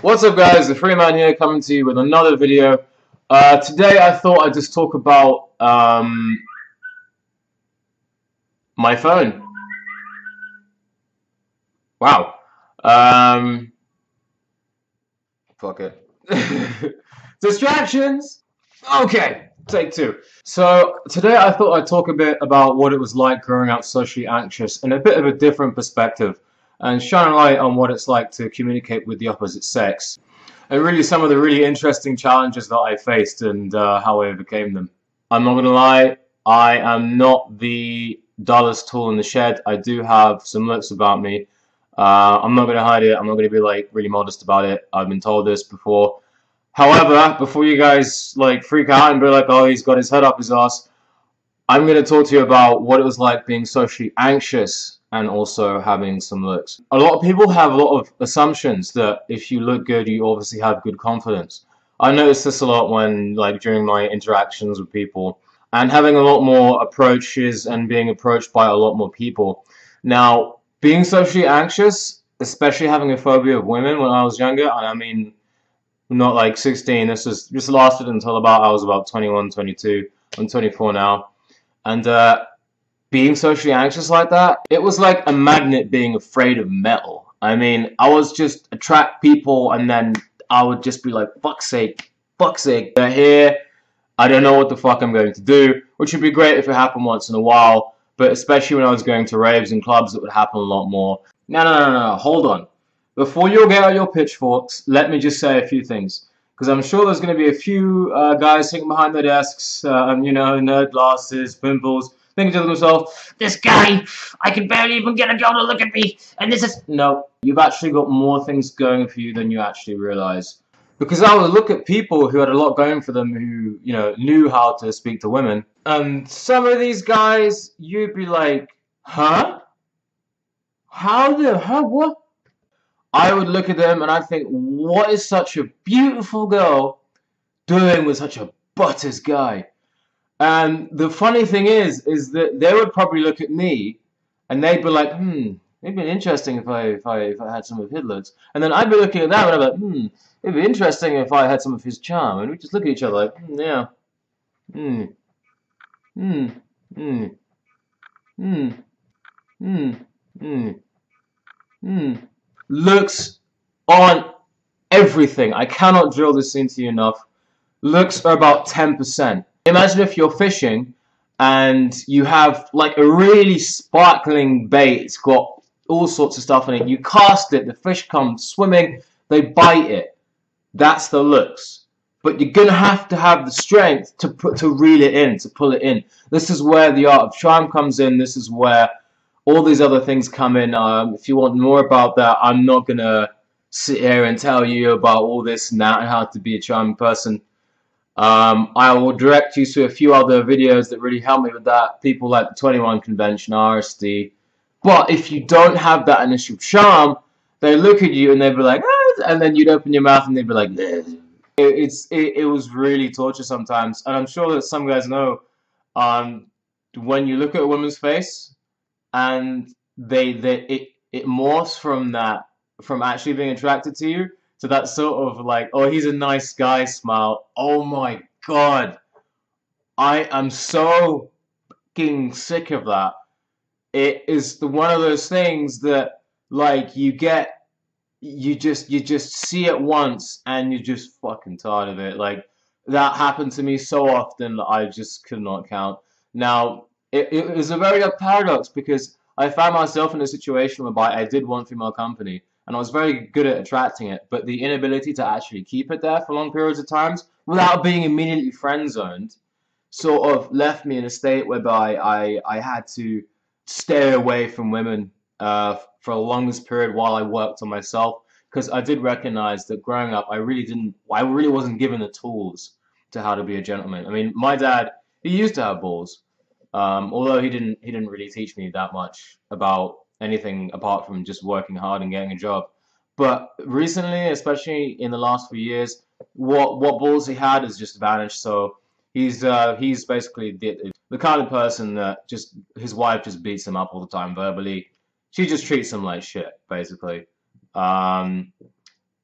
What's up guys, the Free Man here coming to you with another video. Today I thought I'd just talk about my phone. Wow. Fuck it. Distractions! Okay, take two. So today I thought I'd talk a bit about what it was like growing up socially anxious in a bit of a different perspective, and shine a light on what it's like to communicate with the opposite sex, and really some of the really interesting challenges that I faced and how I overcame them. I'm not gonna lie, I am not the dullest tool in the shed. I do have some looks about me. I'm not gonna hide it. I'm not gonna be like really modest about it. I've been told this before. However, before you guys like freak out and be like, oh, he's got his head up his ass, I'm going to talk to you about what it was like being socially anxious and also having some looks. A lot of people have a lot of assumptions that if you look good, you obviously have good confidence. I noticed this a lot when, like, during my interactions with people and having a lot more approaches and being approached by a lot more people. Now, being socially anxious, especially having a phobia of women when I was younger, and I mean, not like 16, this lasted until I was about 21, 22. I'm 24 now. And being socially anxious like that, it was like a magnet being afraid of metal. I mean, I was just attract people, and then I would just be like, fuck's sake, they're here. I don't know what the fuck I'm going to do, which would be great if it happened once in a while, but especially when I was going to raves and clubs, it would happen a lot more. No, hold on. Before you get out your pitchforks, let me just say a few things, because I'm sure there's going to be a few guys sitting behind their desks, you know, nerd glasses, pimples, thinking to themselves, this guy, I can barely even get a girl to look at me, and this is... No, you've actually got more things going for you than you actually realize. Because I would look at people who had a lot going for them, who, you know, knew how to speak to women, and some of these guys, you'd be like, huh? What? I would look at them and I'd think, what is such a beautiful girl doing with such a butters guy? And the funny thing is that they would probably look at me and they'd be like, it'd be interesting if I had some of his looks. And then I'd be looking at them and I'd be like, it'd be interesting if I had some of his charm. And we'd just look at each other like, yeah. Looks aren't everything. I cannot drill this into you enough. Looks are about 10%. Imagine if you're fishing and you have like a really sparkling bait. It's got all sorts of stuff in it. You cast it, the fish come swimming, they bite it. That's the looks. But you're gonna have to have the strength to reel it in, to pull it in. This is where the art of charm comes in. This is where all these other things come in. If you want more about that, I'm not going to sit here and tell you about all this and that and how to be a charming person. I will direct you to a few other videos that really help me with that. People like the 21 Convention, RSD. But if you don't have that initial charm, they look at you and they'd be like, ah, and then you'd open your mouth and they'd be like, it was really torture sometimes. And I'm sure that some guys know, when you look at a woman's face, and it morphs from actually being attracted to you to that sort of like, oh, he's a nice guy smile. Oh my god, I am so fucking sick of that. It is one of those things that like you just see it once and you're just fucking tired of it. Like that happened to me so often that I just could not count. Now, it was a very paradox, because I found myself in a situation whereby I did want female company and I was very good at attracting it, but the inability to actually keep it there for long periods of times without being immediately friend zoned sort of left me in a state whereby I had to stay away from women for the longest period while I worked on myself, because I did recognize that growing up I really wasn't given the tools to how to be a gentleman. I mean, my dad, he used to have balls. Although he didn't really teach me that much about anything apart from just working hard and getting a job. But recently, especially in the last few years, what balls he had has just vanished. So he's basically the kind of person that just his wife just beats him up all the time verbally. She just treats him like shit, basically.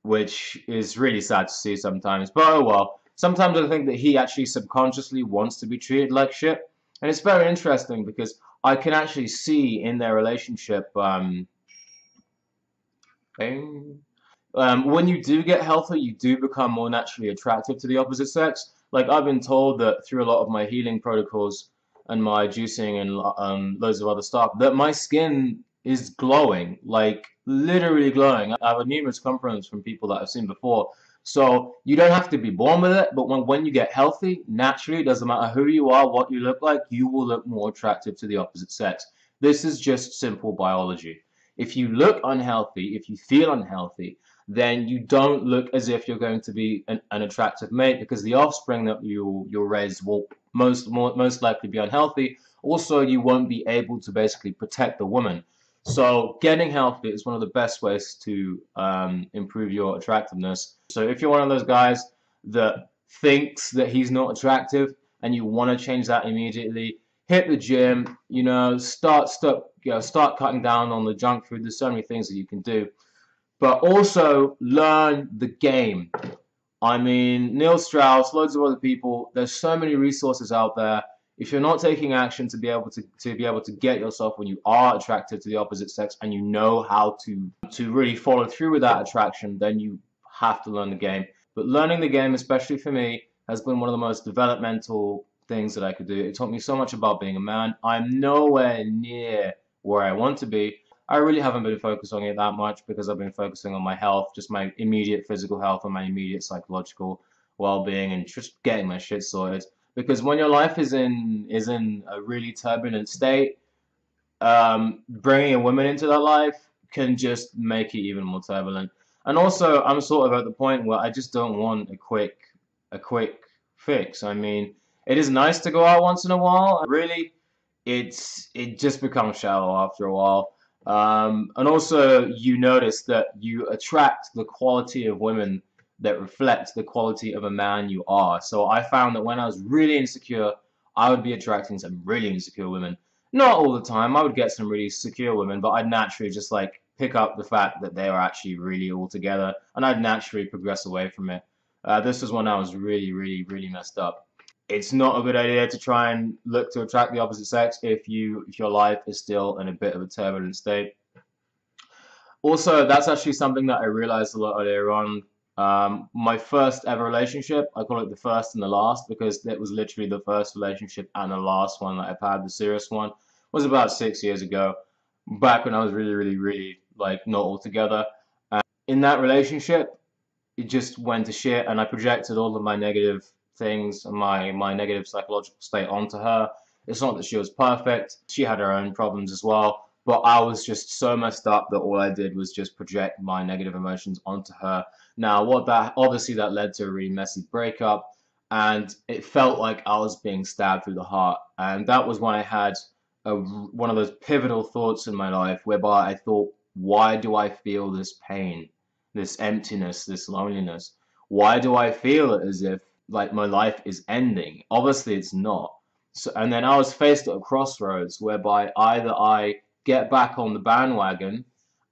which is really sad to see sometimes. But oh well. Sometimes I think that he actually subconsciously wants to be treated like shit, and it's very interesting because I can actually see in their relationship. When you do get healthy, you do become more naturally attractive to the opposite sex. Like I've been told that through a lot of my healing protocols and my juicing and loads of other stuff, that my skin is glowing, like literally glowing. I have numerous compliments from people that I've seen before. So you don't have to be born with it, but when you get healthy, naturally, it doesn't matter who you are, what you look like, you will look more attractive to the opposite sex. This is just simple biology. If you look unhealthy, if you feel unhealthy, then you don't look as if you're going to be an attractive mate, because the offspring that you'll raise will most likely be unhealthy. Also, you won't be able to basically protect the woman. So getting healthy is one of the best ways to improve your attractiveness. So if you're one of those guys that thinks that he's not attractive and you want to change that immediately, hit the gym, start cutting down on the junk food. There's so many things that you can do. But also learn the game. I mean, Neil Strauss, loads of other people, there's so many resources out there. If you're not taking action to be able to get yourself when you are attracted to the opposite sex, and you know how to really follow through with that attraction, then you have to learn the game. But learning the game, especially for me, has been one of the most developmental things that I could do. It taught me so much about being a man. I'm nowhere near where I want to be. I really haven't been focused on it that much because I've been focusing on my health, just my immediate physical health and my immediate psychological well-being, and just getting my shit sorted. Because when your life is in a really turbulent state, bringing a woman into that life can just make it even more turbulent. And also, I'm sort of at the point where I just don't want a quick fix. I mean, it is nice to go out once in a while. Really, it just becomes shallow after a while. And also, you notice that you attract the quality of women that reflect the quality of a man you are. So I found that when I was really insecure, I would be attracting some really insecure women. Not all the time. I would get some really secure women, but I'd naturally just like pick up the fact that they were actually really all together, and I'd naturally progress away from it. This was when I was really, really, really messed up. It's not a good idea to try and look to attract the opposite sex if your life is still in a bit of a turbulent state. Also, that's actually something that I realized a lot earlier on. My first ever relationship, I call it the first and the last because it was literally the first relationship and the last one that I've had, the serious one, was about 6 years ago, back when I was really, really, really like not all together. In that relationship, it just went to shit, and I projected all of my negative things and my negative psychological state onto her. It's not that she was perfect. She had her own problems as well. But I was just so messed up that all I did was just project my negative emotions onto her. Now, obviously that led to a really messy breakup, and it felt like I was being stabbed through the heart. And that was when I had one of those pivotal thoughts in my life whereby I thought, why do I feel this pain, this emptiness, this loneliness? Why do I feel as if like my life is ending? Obviously it's not. So, and then I was faced at a crossroads whereby either I get back on the bandwagon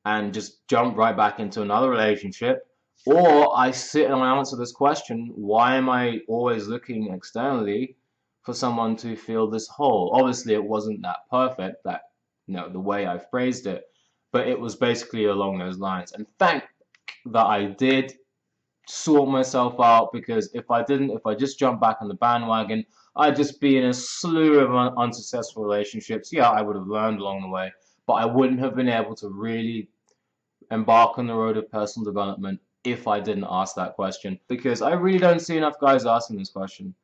and just jump right back into another relationship, or I sit and I answer this question, why am I always looking externally for someone to fill this hole? Obviously it wasn't that perfect, that the way I phrased it, but it was basically along those lines. And thank that I did sort myself out, because if I didn't, if I just jumped back on the bandwagon, I'd just be in a slew of unsuccessful relationships. Yeah, I would have learned along the way, but I wouldn't have been able to really embark on the road of personal development if I didn't ask that question, because I really don't see enough guys asking this question.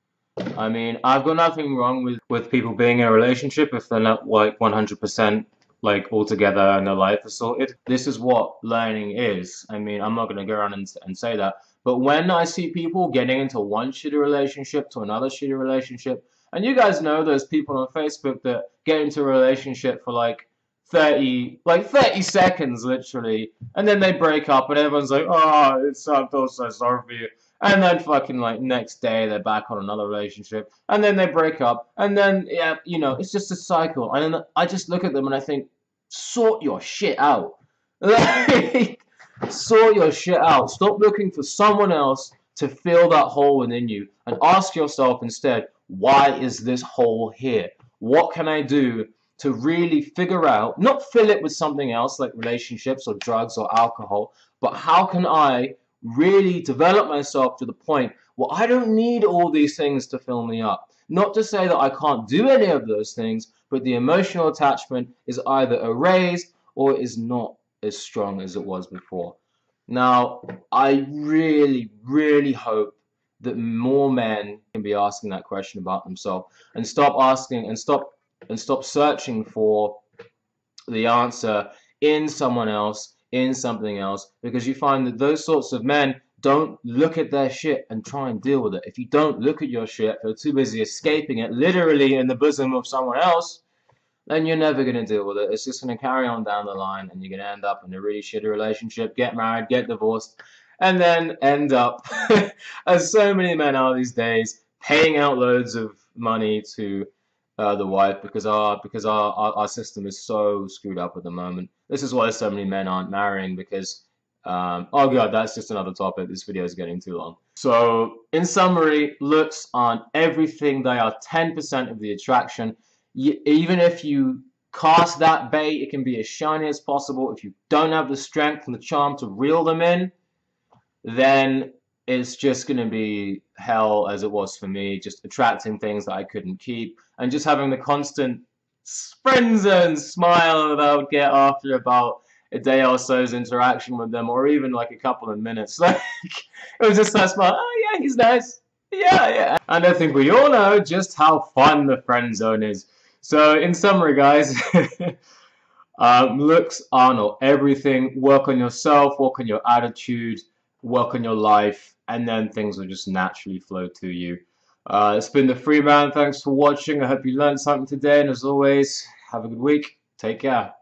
I mean, I've got nothing wrong with people being in a relationship if they're not like 100% like all together and their life is sorted. This is what learning is. I mean, I'm not going to go around and say that. But when I see people getting into one shitty relationship to another shitty relationship, and you guys know those people on Facebook that get into a relationship for like 30 seconds literally, and then they break up and everyone's like, oh, I feel so sorry for you. And then fucking like next day they're back on another relationship, and then they break up, and then yeah, it's just a cycle. And then I just look at them and I think, sort your shit out. Like, Sort your shit out. Stop looking for someone else to fill that hole within you, and ask yourself instead, why is this hole here? What can I do to really figure out, not fill it with something else like relationships or drugs or alcohol, but how can I really develop myself to the point where I don't need all these things to fill me up? Not to say that I can't do any of those things, but the emotional attachment is either erased or is not as strong as it was before. Now, I really, really hope that more men can be asking that question about themselves and stop asking and stop searching for the answer in someone else, in something else, because you find that those sorts of men don't look at their shit and try and deal with it. If you don't look at your shit, you're too busy escaping it literally in the bosom of someone else, then you're never going to deal with it. It's just going to carry on down the line, and you're going to end up in a really shitty relationship, get married, get divorced, and then end up, as so many men are these days, paying out loads of money to the wife because our system is so screwed up at the moment. This is why so many men aren't marrying, because oh god, that's just another topic. This video is getting too long. So in summary, looks aren't everything. They are 10% of the attraction. Even if you cast that bait, it can be as shiny as possible. If you don't have the strength and the charm to reel them in, then it's just going to be hell, as it was for me, just attracting things that I couldn't keep, and just having the constant friend zone smile that I would get after about a day or so's interaction with them, or even like a couple of minutes. Like, it was just that smile. Oh yeah, he's nice. Yeah, yeah. And I think we all know just how fun the friend zone is. So in summary, guys, looks are not everything. Work on yourself, work on your attitude, work on your life, and then things will just naturally flow to you. It's been the Free Man. Thanks for watching. I hope you learned something today, and as always, have a good week. Take care.